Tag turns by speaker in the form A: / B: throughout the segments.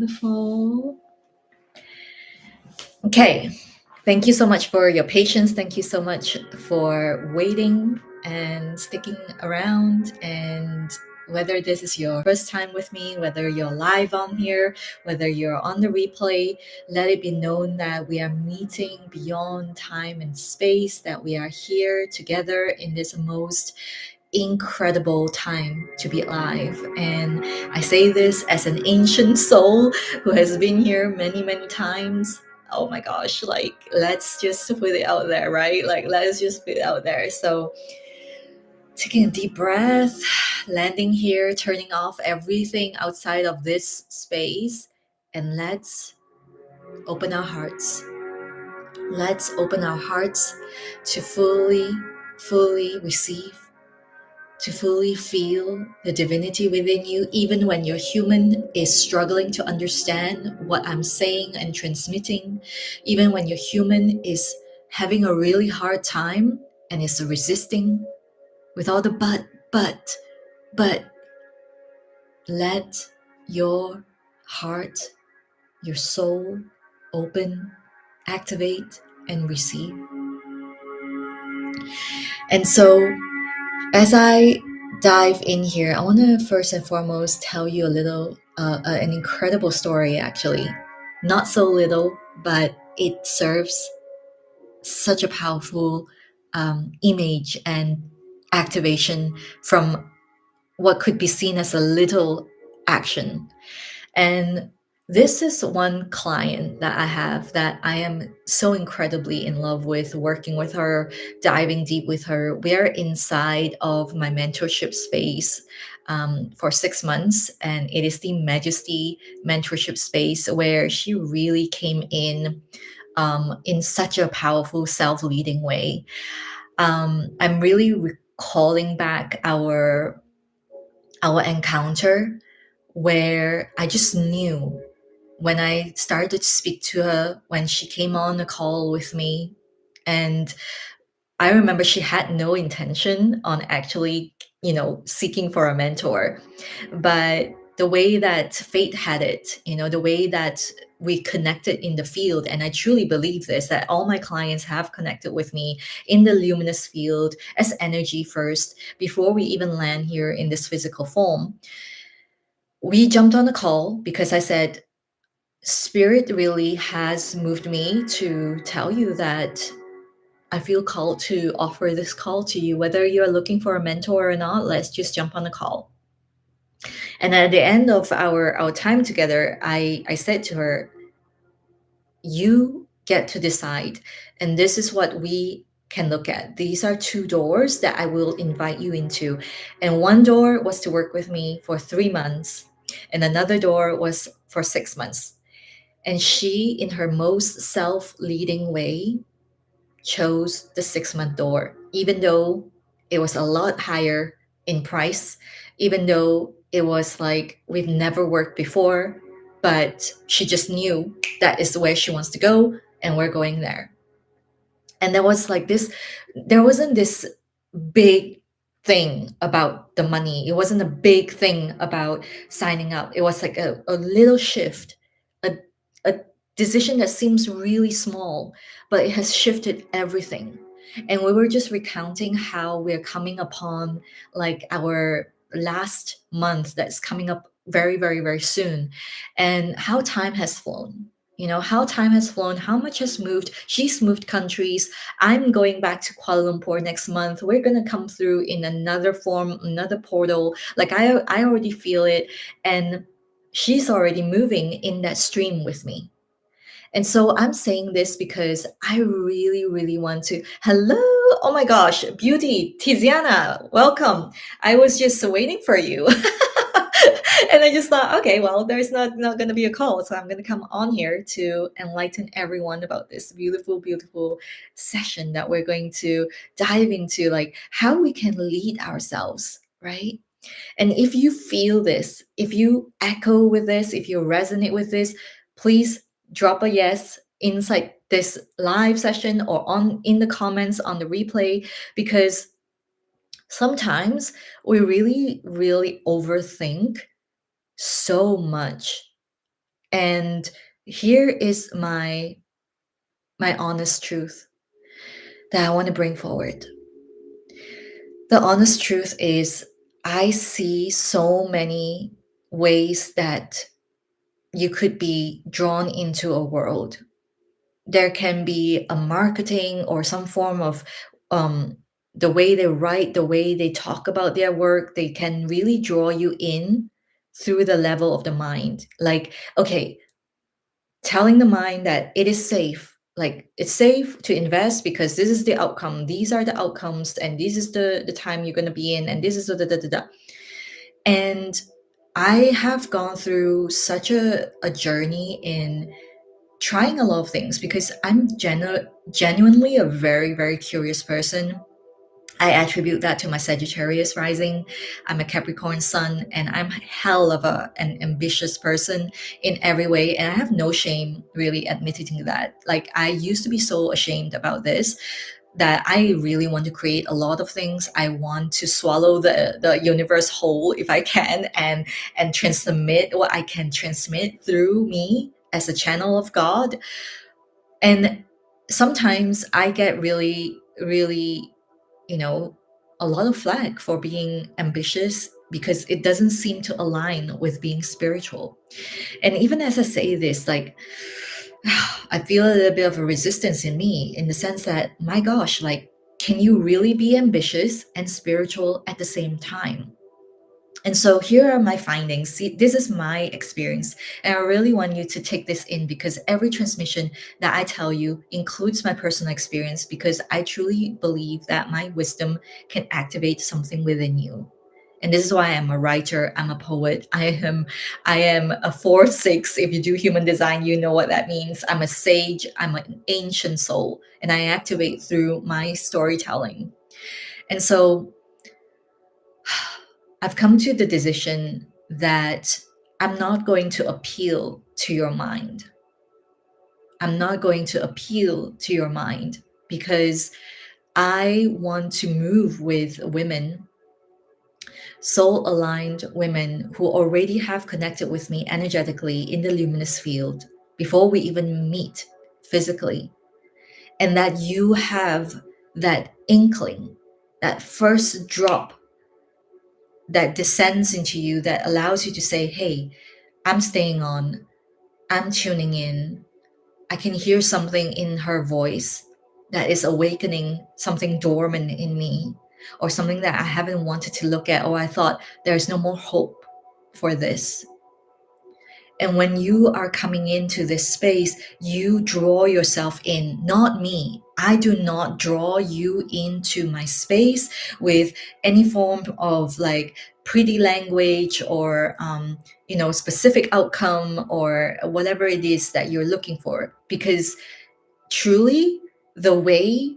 A: Wonderful. Okay. Thank you so much for your patience. Thank you so much for waiting and sticking around. And whether this is your first time with me, whether you're live on here, whether you're on the replay, let it be known that we are meeting beyond time and space, that we are here together in this most incredible time to be alive. And I say this as an ancient soul who has been here many, many times. Oh my gosh, like let's just put it out there, right? Like let's just put it out there. So taking a deep breath, landing here, turning off everything outside of this space, and let's open our hearts. Let's open our hearts to fully receive, to fully feel the divinity within you, even when your human is struggling to understand what I'm saying and transmitting, even when your human is having a really hard time and is resisting with all the but let your heart, your soul open, activate, and receive. And so as I dive in here, I want to first and foremost tell you a little, an incredible story actually. Not so little, but it serves such a powerful image and activation from what could be seen as a little action. And this is one client that I have that I am so incredibly in love with, working with her, diving deep with her. We are inside of my mentorship space for 6 months, and it is the Majesty mentorship space where she really came in such a powerful self-leading way. I'm really recalling back our encounter where I just knew when I started to speak to her, when she came on the call with me. And I remember she had no intention on actually, seeking for a mentor. But the way that fate had it, the way that we connected in the field, and I truly believe this, that all my clients have connected with me in the luminous field as energy first, before we even land here in this physical form. We jumped on a call because I said, Spirit really has moved me to tell you that I feel called to offer this call to you. Whether you're looking for a mentor or not, let's just jump on a call. And at the end of our time together, I said to her, you get to decide. And this is what we can look at. These are two doors that I will invite you into. And one door was to work with me for 3 months, and another door was for 6 months. And she, in her most self leading way, chose the 6 month door, even though it was a lot higher in price, even though it was like we've never worked before, but she just knew that is where she wants to go, and we're going there. And there was like this, there wasn't this big thing about the money. It wasn't a big thing about signing up. It was like a little shift, a, a decision that seems really small, but it has shifted everything. And we were just recounting how we're coming upon like our last month that's coming up very, very, very soon, and how time has flown. How time has flown, how much has moved. She's moved countries. I'm going back to Kuala Lumpur next month. We're gonna come through in another form, another portal. Like I already feel it, and she's already moving in that stream with me. And so I'm saying this because I really, really want to. Hello, oh my gosh, beauty, Tiziana, welcome. I was just waiting for you. And I just thought, okay, well, there's not going to be a call, so I'm going to come on here to enlighten everyone about this beautiful, beautiful session that we're going to dive into, like how we can lead ourselves, right? And if you feel this, if you echo with this, if you resonate with this, please drop a yes inside this live session or on in the comments on the replay, because sometimes we really, really overthink so much And here is my honest truth that I want to bring forward. The honest truth is, I see so many ways that you could be drawn into a world. There can be a marketing or some form of um, the way they write, the way they talk about their work, they can really draw you in through the level of the mind. Like, okay, telling the mind that it is safe. Like, it's safe to invest because this is the outcome. These are the outcomes, and this is the time you're going to be in, and this is the. And I have gone through such a journey in trying a lot of things because I'm genuinely a very, very curious person. I attribute that to my Sagittarius rising. I'm a Capricorn sun, and I'm hell of an ambitious person in every way. And I have no shame really admitting that. Like, I used to be so ashamed about this, that I really want to create a lot of things. I want to swallow the universe whole if I can, and transmit what I can transmit through me as a channel of God. And sometimes I get really, really, you know, a lot of flack for being ambitious because it doesn't seem to align with being spiritual. And even as I say this, like, I feel a little bit of a resistance in me, in the sense that, my gosh, like, can you really be ambitious and spiritual at the same time? And so here are my findings. See, this is my experience. And I really want you to take this in, because every transmission that I tell you includes my personal experience, because I truly believe that my wisdom can activate something within you. And this is why I'm a writer, I'm a poet, I am a 4/6. If you do human design, you know what that means. I'm a sage, I'm an ancient soul, and I activate through my storytelling. And so I've come to the decision that I'm not going to appeal to your mind. I'm not going to appeal to your mind, because I want to move with women, soul aligned women who already have connected with me energetically in the luminous field before we even meet physically. And that you have that inkling, that first drop that descends into you, that allows you to say, hey, I'm staying on, I'm tuning in, I can hear something in her voice that is awakening something dormant in me, or something that I haven't wanted to look at, or I thought there's no more hope for this. And when you are coming into this space, you draw yourself in, not me. I do not draw you into my space with any form of like pretty language, or specific outcome, or whatever it is that you're looking for. Because truly, the way,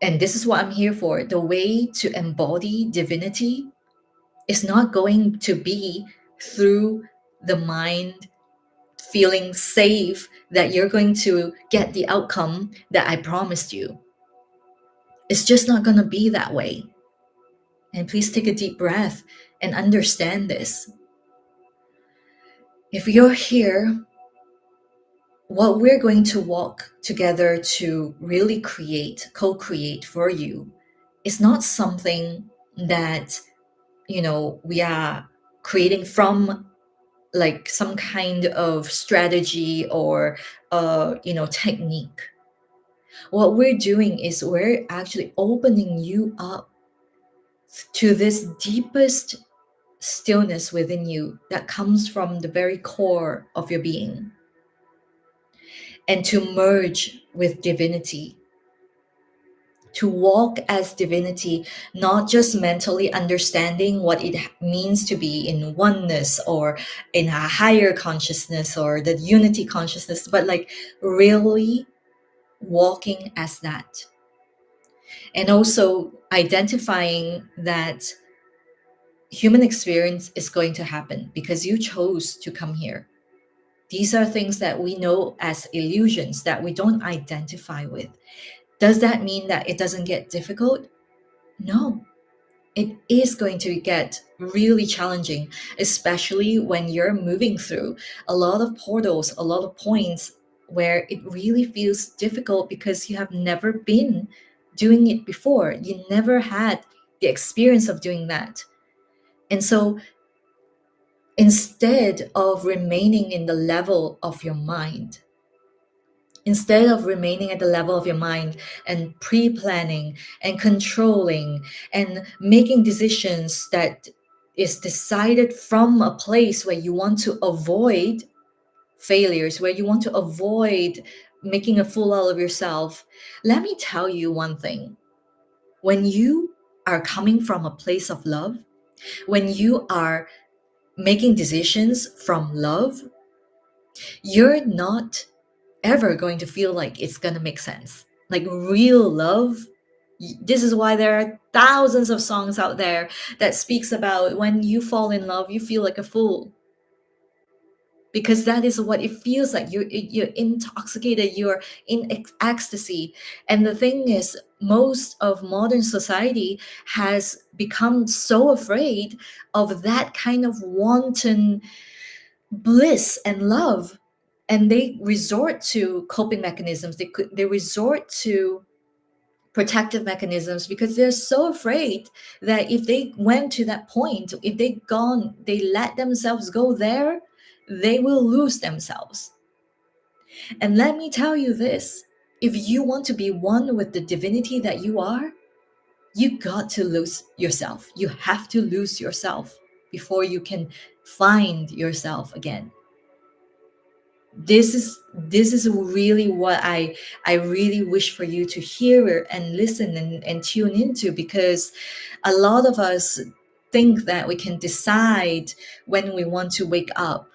A: and this is what I'm here for, the way to embody divinity is not going to be through the mind feeling safe that you're going to get the outcome that I promised you. It's just not going to be that way. And please take a deep breath and understand this. If you're here, what we're going to walk together to really co-create for you is not something that, we are creating from like some kind of strategy or technique. What we're doing is we're actually opening you up to this deepest stillness within you that comes from the very core of your being, and to merge with divinity, to walk as divinity, not just mentally understanding what it means to be in oneness or in a higher consciousness or the unity consciousness, but like really walking as that. And also identifying that human experience is going to happen because you chose to come here. These are things that we know as illusions that we don't identify with. Does that mean that it doesn't get difficult? No. It is going to get really challenging, especially when you're moving through a lot of portals, a lot of points where it really feels difficult because you have never been doing it before. You never had the experience of doing that. And so instead of remaining in the level of your mind, instead of remaining at the level of your mind and pre-planning and controlling and making decisions that is decided from a place where you want to avoid failures, where you want to avoid making a fool out of yourself, let me tell you one thing. When you are coming from a place of love, when you are making decisions from love, you're not ever going to feel like it's going to make sense. Like real love. This is why there are thousands of songs out there that speaks about when you fall in love, you feel like a fool. Because that is what it feels like. You're intoxicated, you're in ecstasy. And the thing is, most of modern society has become so afraid of that kind of wanton bliss and love, and they resort to coping mechanisms. They resort to protective mechanisms because they're so afraid that if they went to that point, if they let themselves go there, they will lose themselves. And let me tell you this, if you want to be one with the divinity that you are, you got to lose yourself. You have to lose yourself before you can find yourself again. This is really what I really wish for you to hear and listen and tune into, because a lot of us think that we can decide when we want to wake up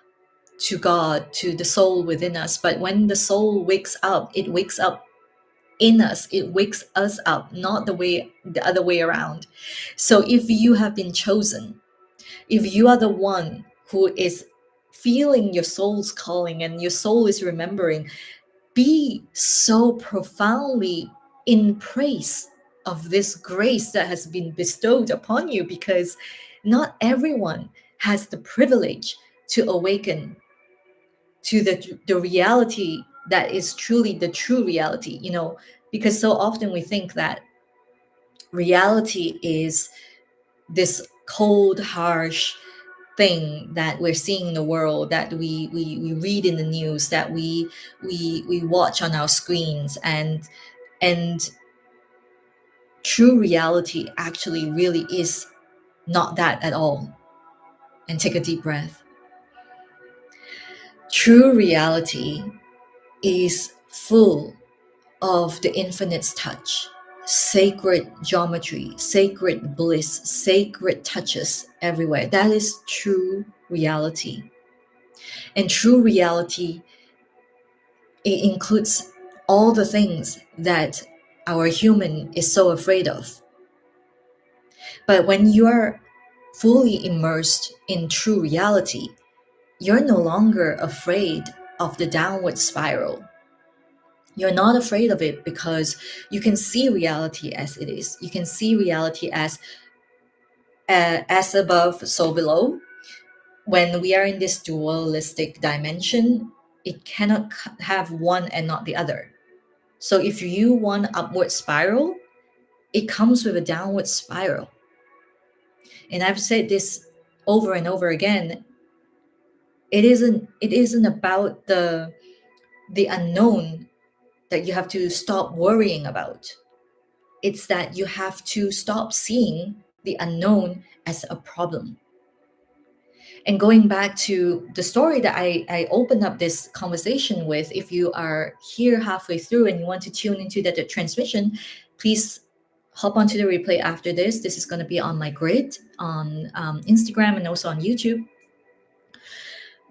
A: to God, to the soul within us. But when the soul wakes up, it wakes up in us, it wakes us up, not the other way around. So if you have been chosen, if you are the one who is feeling your soul's calling and your soul is remembering, be so profoundly in praise of this grace that has been bestowed upon you, because not everyone has the privilege to awaken to the reality that is truly the true reality, because so often we think that reality is this cold, harsh thing that we're seeing in the world, that we read in the news, that we watch on our screens, and true reality actually really is not that at all. And take a deep breath. True reality is full of the infinite's touch, sacred geometry, sacred bliss, sacred touches everywhere. That is true reality. And true reality, it includes all the things that our human is so afraid of. But when you're fully immersed in true reality, you're no longer afraid of the downward spiral. You're not afraid of it because you can see reality as it is. You can see reality as above, so below. When we are in this dualistic dimension, it cannot have one and not the other. So if you want upward spiral, it comes with a downward spiral. And I've said this over and over again. It isn't about the unknown that you have to stop worrying about. It's that you have to stop seeing the unknown as a problem. And going back to the story that I opened up this conversation with, if you are here halfway through and you want to tune into the transmission, please hop onto the replay after this. This is going to be on my grid on Instagram and also on YouTube.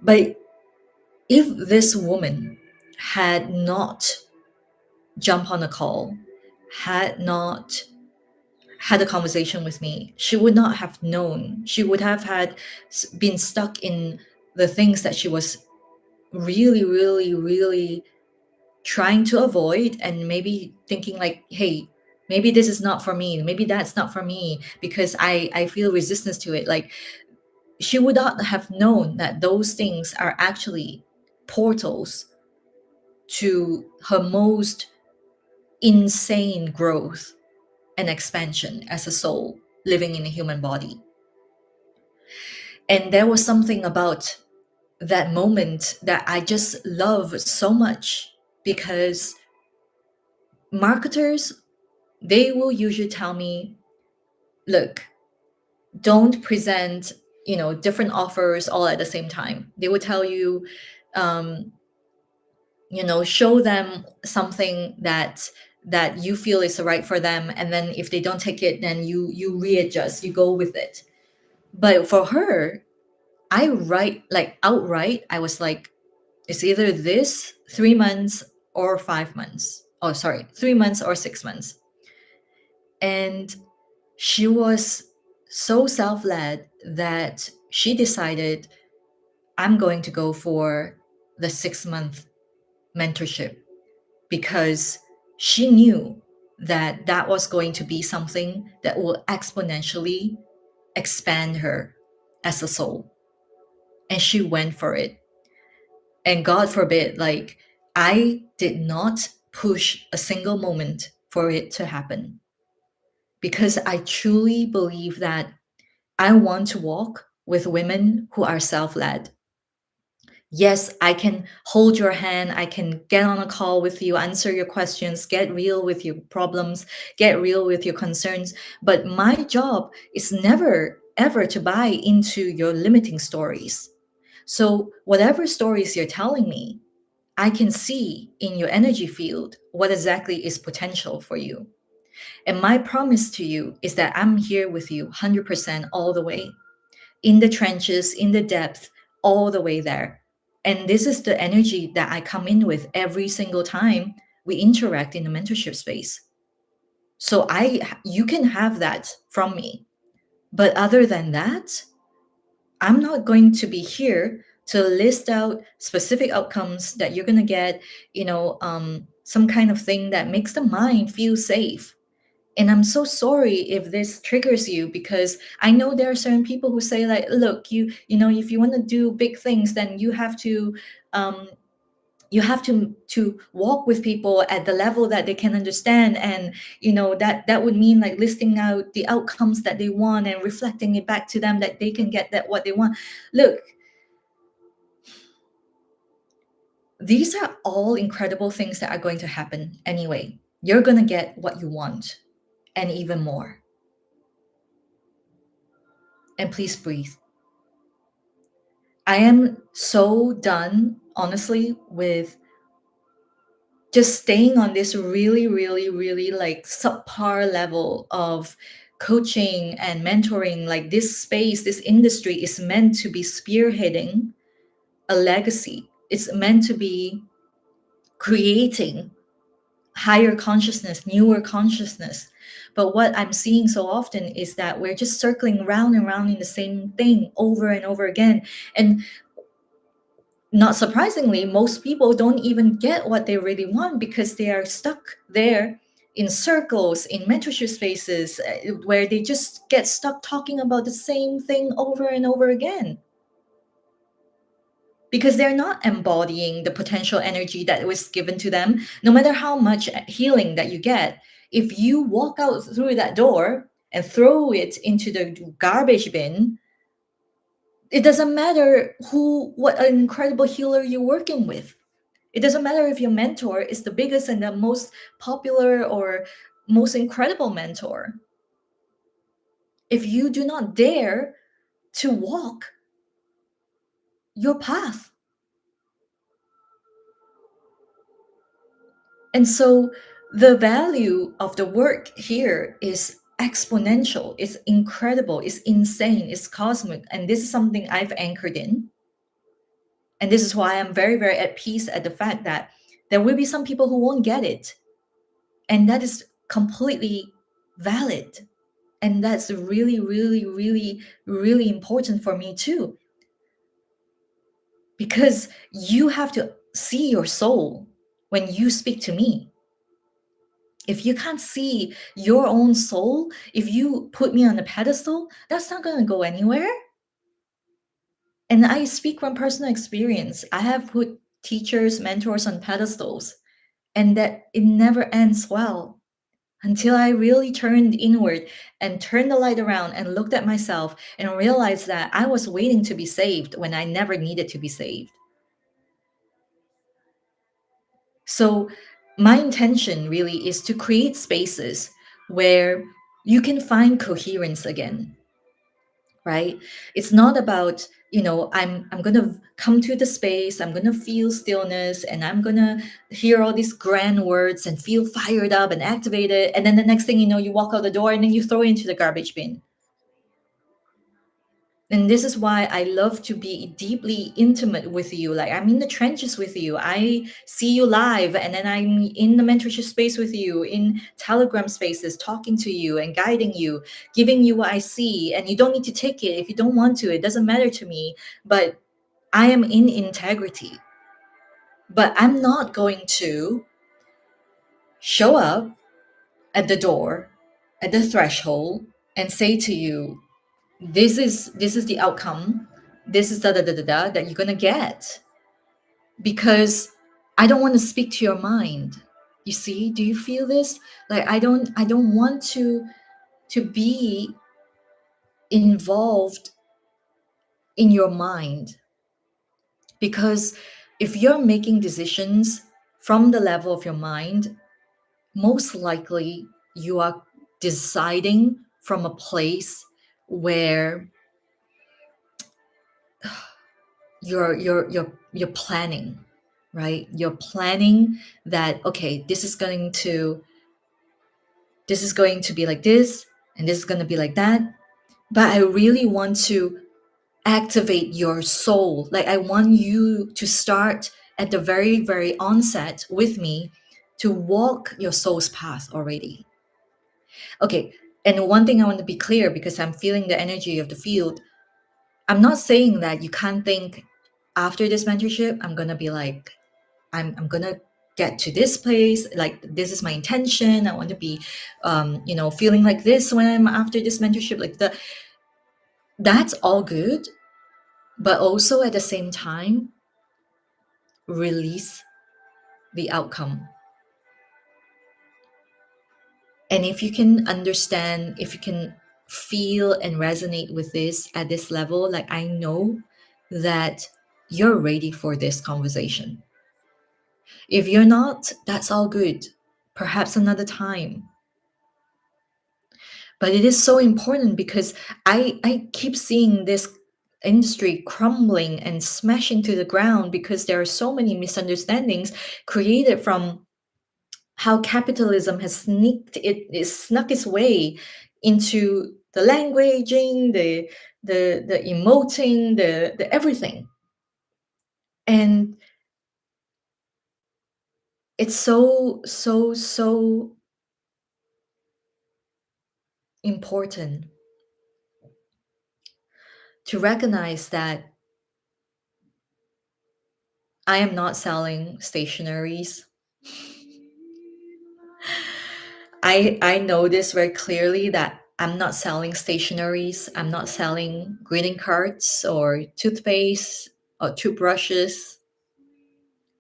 A: But if this woman had not jumped on a call, had not had a conversation with me, she would not have known. She would have been stuck in the things that she was really, really, really trying to avoid, and maybe thinking like, hey, Maybe this is not for me. Maybe that's not for me because I feel resistance to it. Like she would not have known that those things are actually portals to her most insane growth and expansion as a soul living in a human body. And there was something about that moment that I just love so much, because marketers, they will usually tell me, look, don't present, different offers all at the same time. They will tell you, um, show them something that you feel is right for them, and then if they don't take it, then you readjust, you go with it. But for her, I was like, it's either this 3 months or 5 months. Oh, sorry, 3 months or 6 months. And she was so self-led that she decided, I'm going to go for the 6 month mentorship, because she knew that that was going to be something that will exponentially expand her as a soul. And she went for it. And God forbid, like, I did not push a single moment for it to happen, because I truly believe that I want to walk with women who are self led. Yes, I can hold your hand. I can get on a call with you, answer your questions, get real with your problems, get real with your concerns. But my job is never, ever to buy into your limiting stories. So, whatever stories you're telling me, I can see in your energy field what exactly is potential for you. And my promise to you is that I'm here with you 100% all the way, in the trenches, in the depth, all the way there. And this is the energy that I come in with every single time we interact in the mentorship space. So you can have that from me. But other than that, I'm not going to be here to list out specific outcomes that you're going to get, some kind of thing that makes the mind feel safe. And I'm so sorry if this triggers you, because I know there are certain people who say, like, look, if you want to do big things, then um, you have to walk with people at the level that they can understand, and that would mean like listing out the outcomes that they want and reflecting it back to them that they can get that what they want. Look, these are all incredible things that are going to happen anyway. You're going to get what you want and even more. And please breathe. I am so done, honestly, with just staying on this really, really, really like subpar level of coaching and mentoring. Like, this space, this industry is meant to be spearheading a legacy. It's meant to be creating higher consciousness, newer consciousness. But what I'm seeing so often is that we're just circling round and round in the same thing over and over again. And not surprisingly, most people don't even get what they really want, because they are stuck there in circles, in mentorship spaces, where they just get stuck talking about the same thing over and over again, because they're not embodying the potential energy that was given to them. No matter how much healing that you get, if you walk out through that door and throw it into the garbage bin, it doesn't matter what an incredible healer you're working with. It doesn't matter if your mentor is the biggest and the most popular or most incredible mentor. If you do not dare to walk your path. And so the value of the work here is exponential, it's incredible, it's insane, it's cosmic. And this is something I've anchored in. And this is why I'm very, very at peace at the fact that there will be some people who won't get it. And that is completely valid. And that's really, really, really, really important for me too. Because you have to see your soul when you speak to me. If you can't see your own soul, if you put me on a pedestal, that's not going to go anywhere. And I speak from personal experience. I have put teachers, mentors on pedestals, and that it never ends well until I really turned inward and turned the light around and looked at myself and realized that I was waiting to be saved when I never needed to be saved. So, my intention really is to create spaces where you can find coherence again, right? It's not about, I'm going to come to the space, I'm going to feel stillness, and I'm going to hear all these grand words and feel fired up and activated, and then the next thing you know, you walk out the door and then you throw it into the garbage bin. And this is why I love to be deeply intimate with you. Like, I'm in the trenches with you, I see you live, and then I'm in the mentorship space with you, in Telegram spaces, talking to you and guiding you, giving you what I see. And you don't need to take it if you don't want to, it doesn't matter to me. But I am in integrity. But I'm not going to show up at the door, at the threshold, and say to you, this is the outcome, this is da that you're gonna get, because I don't want to speak to your mind. You see, do you feel this? Like, I don't want to be involved in your mind, because if you're making decisions from the level of your mind, most likely you are deciding from a place where you're planning, right? You're planning that, okay, this is going to be like this, and this is going to be like that. But I really want to activate your soul. Like, I want you to start at the very, very onset with me, to walk your soul's path already. Okay, and one thing I want to be clear, because I'm feeling the energy of the field, I'm not saying that you can't think, after this mentorship, I'm gonna be like, I'm gonna get to this place, like, this is my intention, I want to be feeling like this when I'm after this mentorship, like, that's all good. But also at the same time, release the outcome. And if you can understand, if you can feel and resonate with this at this level, like, I know that you're ready for this conversation. If you're not, that's all good. Perhaps another time. But it is so important, because I keep seeing this industry crumbling and smashing to the ground, because there are so many misunderstandings created from how capitalism has snuck its way into the languaging, the emoting, the everything. And it's so, so, so important to recognize that I am not selling stationaries. I know this very clearly, that I'm not selling stationaries. I'm not selling greeting cards or toothpaste or toothbrushes.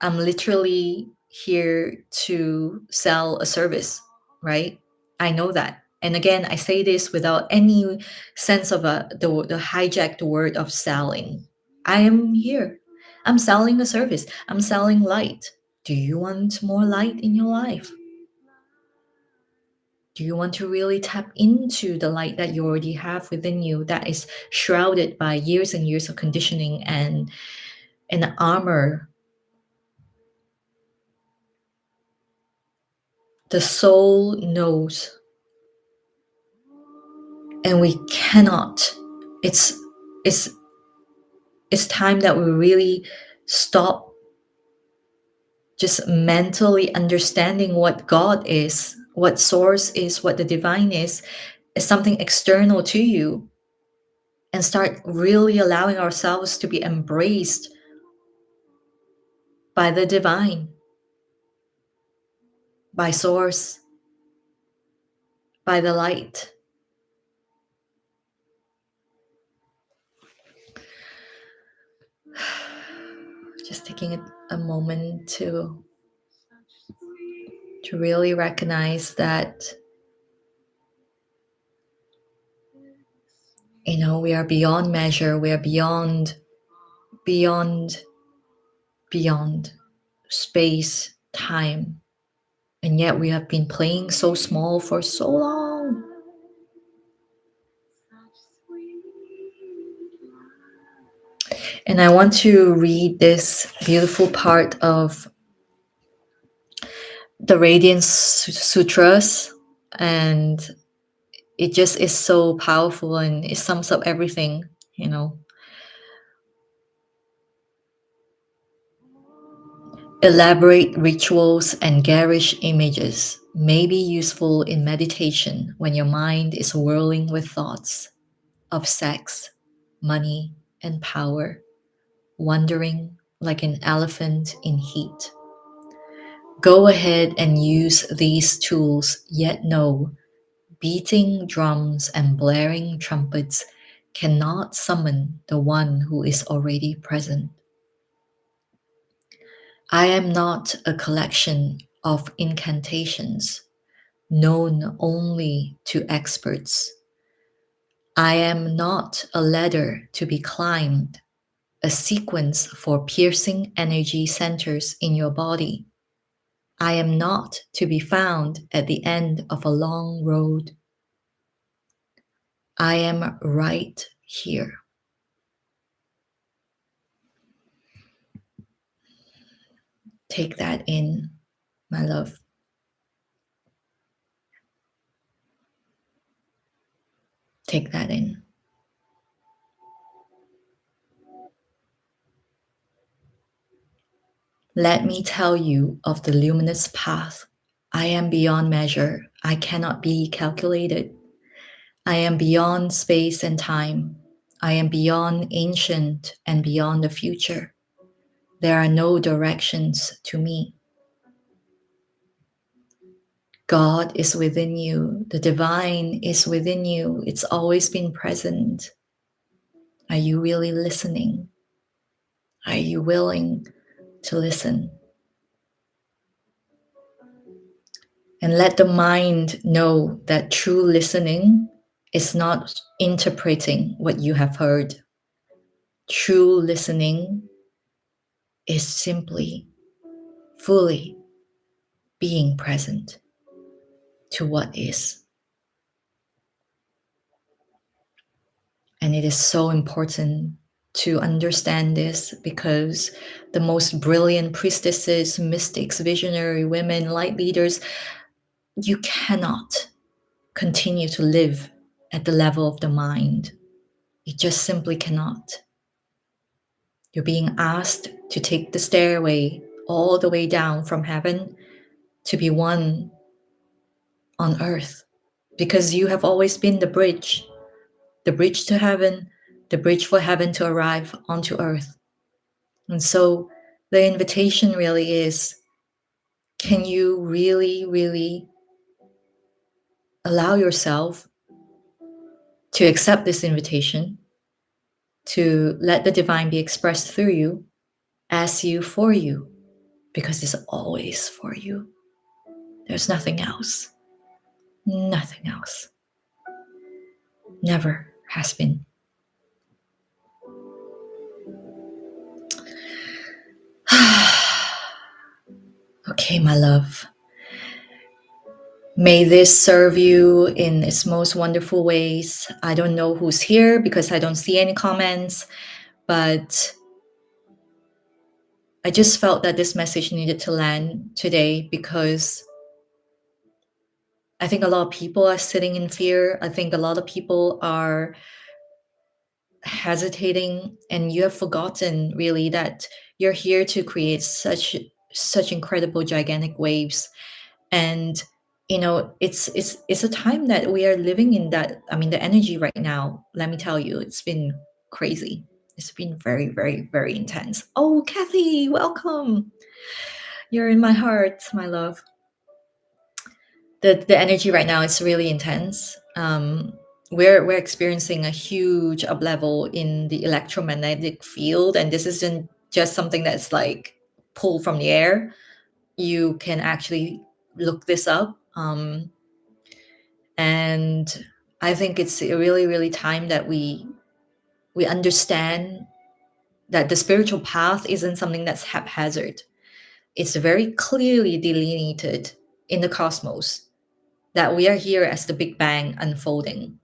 A: I'm literally here to sell a service, right? I know that. And again, I say this without any sense of the hijacked word of selling. I am here. I'm selling a service. I'm selling light. Do you want more light in your life? Do you want to really tap into the light that you already have within you, that is shrouded by years and years of conditioning and armor? The soul knows, and we cannot. It's it's it's time that we really stop just mentally understanding what God is, what source is, what the divine is something external to you, and start really allowing ourselves to be embraced by the divine, by source. by the light. Just taking a moment to really recognize that, we are beyond measure, we are beyond beyond beyond space, time, and yet we have been playing so small for so long. And I want to read this beautiful part of the Radiance Sutras, and it just is so powerful and it sums up everything, you know. Elaborate rituals and garish images may be useful in meditation when your mind is whirling with thoughts of sex, money, and power, wandering like an elephant in heat. Go ahead and use these tools, yet know beating drums and blaring trumpets cannot summon the one who is already present. I am not a collection of incantations known only to experts. I am not a ladder to be climbed, a sequence for piercing energy centers in your body. I am not to be found at the end of a long road. I am right here. Take that in, my love. Take that in. Let me tell you of the luminous path. I am beyond measure. I cannot be calculated. I am beyond space and time. I am beyond ancient and beyond the future. There are no directions to me. God is within you. The divine is within you. It's always been present. Are you really listening? Are you willing to listen? And let the mind know that true listening is not interpreting what you have heard. True listening is simply fully being present to what is. And it is so important to understand this because the most brilliant priestesses, mystics, visionary women, light leaders, you cannot continue to live at the level of the mind. You just simply cannot. You're being asked to take the stairway all the way down from heaven to be one on earth because you have always been the bridge to heaven, the bridge for heaven to arrive onto earth. And so the invitation really is, can you really, really allow yourself to accept this invitation, to let the divine be expressed through you, as you, for you, because it's always for you. There's nothing else. Nothing else. Never has been. Okay, my love. May this serve you in its most wonderful ways. I don't know who's here because I don't see any comments, but I just felt that this message needed to land today because I think a lot of people are sitting in fear. I think a lot of people are hesitating, and you have forgotten really that you're here to create such incredible gigantic waves. And it's a time that we are living in, that the energy right now, let me tell you, it's been crazy. It's been very, very, very intense. Oh, Kathy, welcome. You're in my heart, my love. the energy right now is really intense. We're experiencing a huge up level in the electromagnetic field, and this isn't just something that's like pulled from the air. You can actually look this up, and I think it's really, really time that we understand that the spiritual path isn't something that's haphazard. It's very clearly delineated in the cosmos, that we are here as the Big Bang unfolding.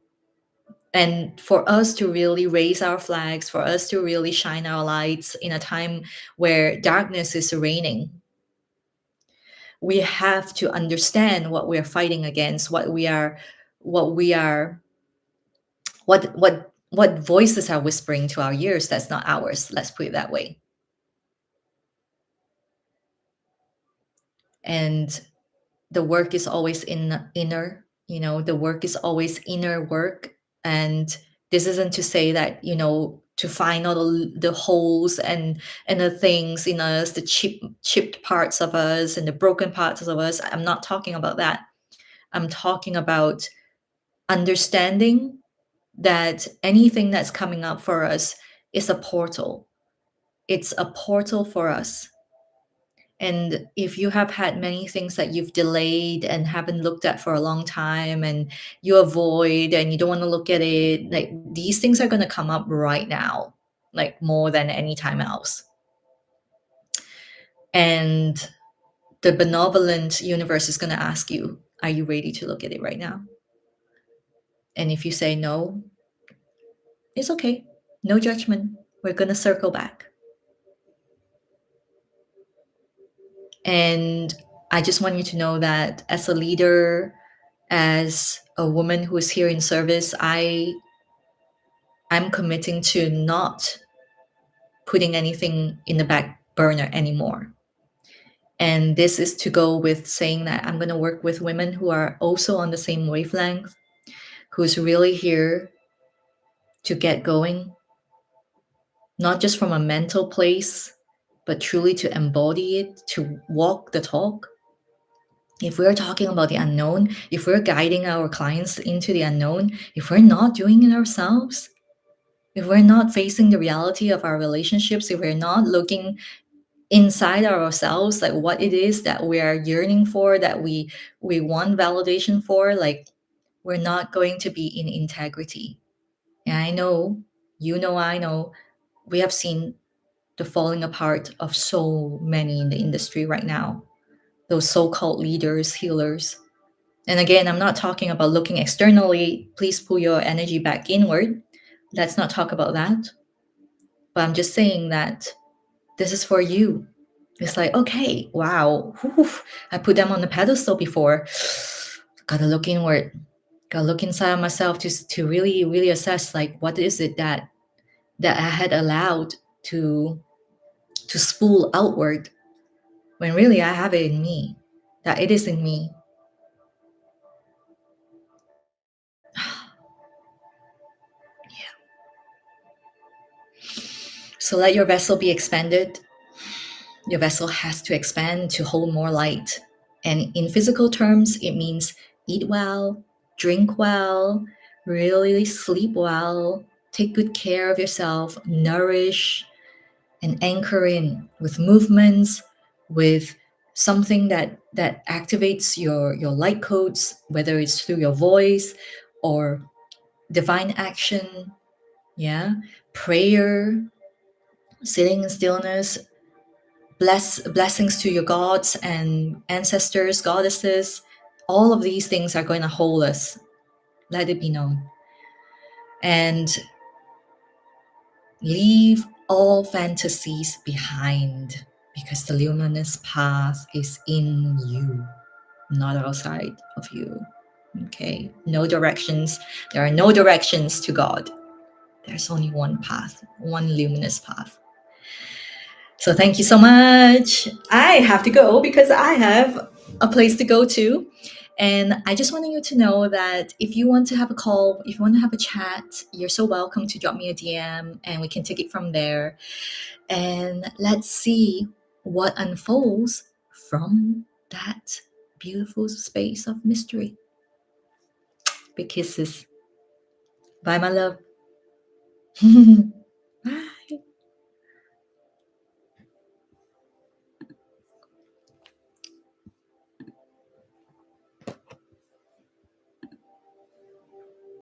A: And for us to really raise our flags, for us to really shine our lights in a time where darkness is reigning, we have to understand what we're fighting against, what we are, what voices are whispering to our ears that's not ours. Let's put it that way. And the work is always inner. The work is always inner work. And this isn't to say that, to find all the holes and the things in us, the chipped parts of us and the broken parts of us. I'm not talking about that. I'm talking about understanding that anything that's coming up for us is a portal. It's a portal for us. And if you have had many things that you've delayed and haven't looked at for a long time, and you avoid and you don't want to look at it, like, these things are going to come up right now, like more than any time else. And the benevolent universe is going to ask you, are you ready to look at it right now? And if you say no, it's okay. No judgment. We're going to circle back. And I just want you to know that as a leader, as a woman who is here in service, I'm committing to not putting anything in the back burner anymore. And this is to go with saying that I'm going to work with women who are also on the same wavelength, who's really here to get going, not just from a mental place, but truly to embody it, to walk the talk. If we're talking about the unknown, if we're guiding our clients into the unknown, if we're not doing it ourselves, if we're not facing the reality of our relationships, if we're not looking inside ourselves, like what it is that we are yearning for, that we want validation for, like, we're not going to be in integrity. And I know, I know, we have seen the falling apart of so many in the industry right now, those so-called leaders, healers. And again, I'm not talking about looking externally. Please pull your energy back inward. Let's not talk about that. But I'm just saying that this is for you. It's like, okay, wow, I put them on the pedestal before. Gotta look inward. Gotta look inside of myself to really, really assess, like, what is it that I had allowed to spool outward, when really I have it in me, that it is in me. Yeah. So let your vessel be expanded. Your vessel has to expand to hold more light. And in physical terms, it means eat well, drink well, really sleep well, take good care of yourself, nourish, and anchor in with movements, with something that activates your light codes, whether it's through your voice or divine action, prayer, sitting in stillness, blessings to your gods and ancestors, goddesses. All of these things are going to hold us. Let it be known. And leave all fantasies behind, because the luminous path is in you, not outside of you. Okay? No directions. There are no directions to God. There's only one path, one luminous path. So thank you so much. I have to go because I have a place to go to. And I just wanted you to know that if you want to have a call, if you want to have a chat, you're so welcome to drop me a DM and we can take it from there. And let's see what unfolds from that beautiful space of mystery. Big kisses. Bye, my love.